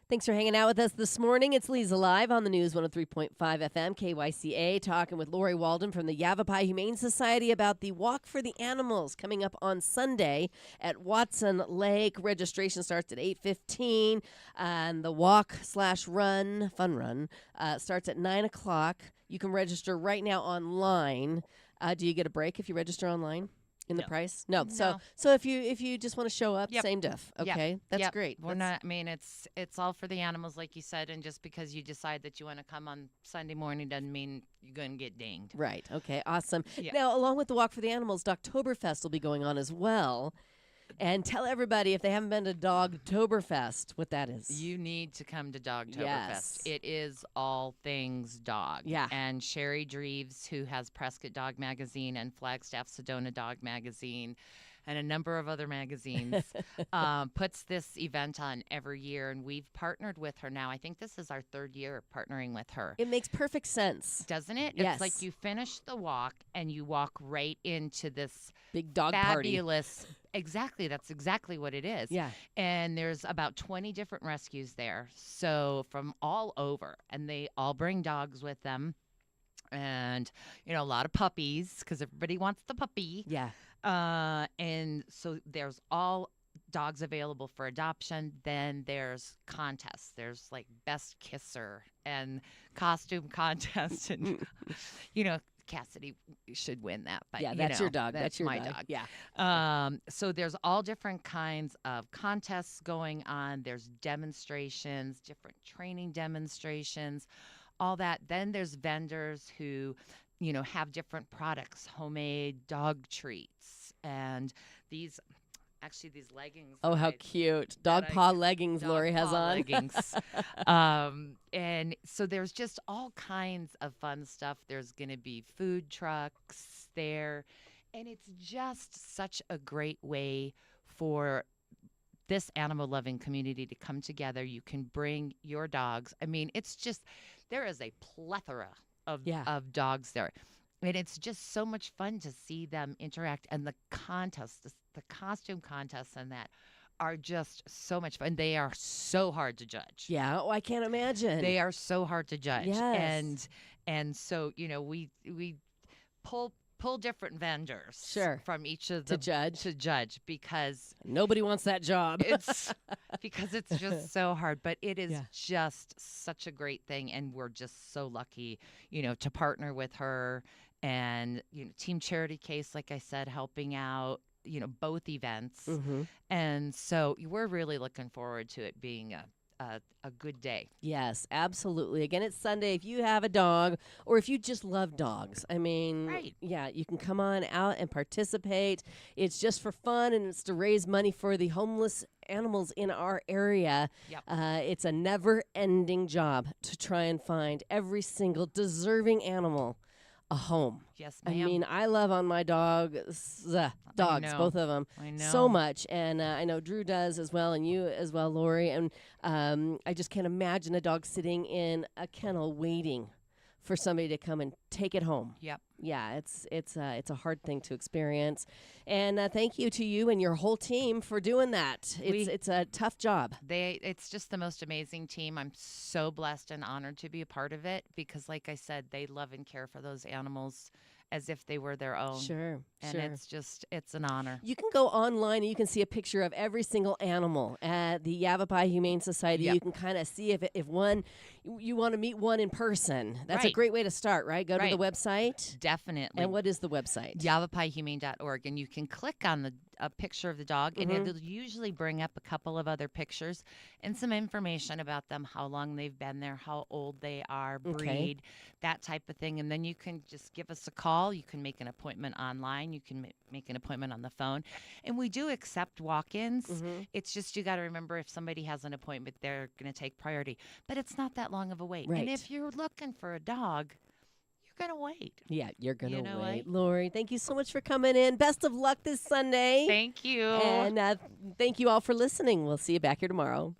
Thanks for hanging out with us this morning. It's Leza Live on the News 103.5 FM, KYCA, talking with Lori Walden from the Yavapai Humane Society about the Walk for the Animals coming up on Sunday at Watson Lake. Registration starts at 8:15, and the walk/run, fun run, starts at 9 o'clock. You can register right now online. Do you get a break if you register online? In the No. price? No. No. So if you just want to show up, Yep. same diff. Yep. Okay. That's Yep. great. We're That's- not. I mean, it's all for the animals, like you said, and just because you decide that you want to come on Sunday morning doesn't mean you're going to get dinged. Right. Okay. Awesome. Yeah. Now, along with the Walk for the Animals, Dogtoberfest will be going on as well. And tell everybody, if they haven't been to Dogtoberfest, what that is. You need to come to Dogtoberfest. Yes. It is all things dog. Yeah. And Sherry Dreves, who has Prescott Dog Magazine and Flagstaff Sedona Dog Magazine, and a number of other magazines, puts this event on every year. And we've partnered with her now. I think this is our third year partnering with her. It makes perfect sense. Doesn't it? Yes. It's like you finish the walk and you walk right into this Big dog party. fabulous. Exactly. That's exactly what it is. Yeah. And there's about 20 different rescues there. So from all over. And they all bring dogs with them. And, a lot of puppies because everybody wants the puppy. Yeah. And so there's all dogs available for adoption. Then there's contests. There's like best kisser and costume contest. And, Cassidy should win that. But, Yeah, that's your dog. That's your my dog. dog. Yeah. So there's all different kinds of contests going on. There's demonstrations, different training demonstrations, all that. Then there's vendors who, have different products, homemade dog treats, and these leggings. Oh, that how I- cute. Dog that I- paw leggings dog Lori has paw on. leggings. And so there's just all kinds of fun stuff. There's going to be food trucks there. And it's just such a great way for this animal loving community to come together. You can bring your dogs. I mean, it's just, there is a plethora of dogs there. And it's just so much fun to see them interact. And the contests, the costume contests and that are just so much fun. They are so hard to judge. Yeah. Oh, I can't imagine. They are so hard to judge. Yes. And so, we pull different vendors Sure. from each of to the judge. because Nobody wants that job. it's just so hard, but it is Yeah. just such a great thing, and we're just so lucky, to partner with her. And Team Charity Case, like I said, helping out, both events. Mm-hmm. And so we're really looking forward to it being a good day. Yes, absolutely. Again, it's Sunday. If you have a dog or if you just love dogs, I mean, Right. yeah, you can come on out and participate. It's just for fun, and it's to raise money for the homeless animals in our area. Yep. It's a never-ending job to try and find every single deserving animal a home. Yes, I ma'am. mean, I love on my dogs, know. both of them, I know. so much. And I know Drew does as well, and you as well, Lori. And I just can't imagine a dog sitting in a kennel waiting for somebody to come and take it home. Yep. Yeah, it's a hard thing to experience. And thank you to you and your whole team for doing that. It's a tough job. It's just the most amazing team. I'm so blessed and honored to be a part of it because, like I said, they love and care for those animals as if they were their own. Sure, And sure. it's an honor. You can go online and you can see a picture of every single animal at the Yavapai Humane Society. Yep. You can kind of see if one, you want to meet one in person. That's a Right. great way to start, right? Go to the Right. website. Definitely. And what is the website? YavapaiHumane.org, and you can click on a picture of the dog, and it'll usually bring up a couple of other pictures and some information about them, how long they've been there, how old they are, breed, that type of thing. And then you can just give us a call. You can make an appointment online. You can make an appointment on the phone. And we do accept walk-ins. It's just you got to remember if somebody has an appointment, they're going to take priority. But it's not that long of a wait. Right. And if you're looking for a dog, you're going to wait. Yeah, you're going to You know wait. what? Lori, thank you so much for coming in. Best of luck this Sunday. Thank you. And thank you all for listening. We'll see you back here tomorrow.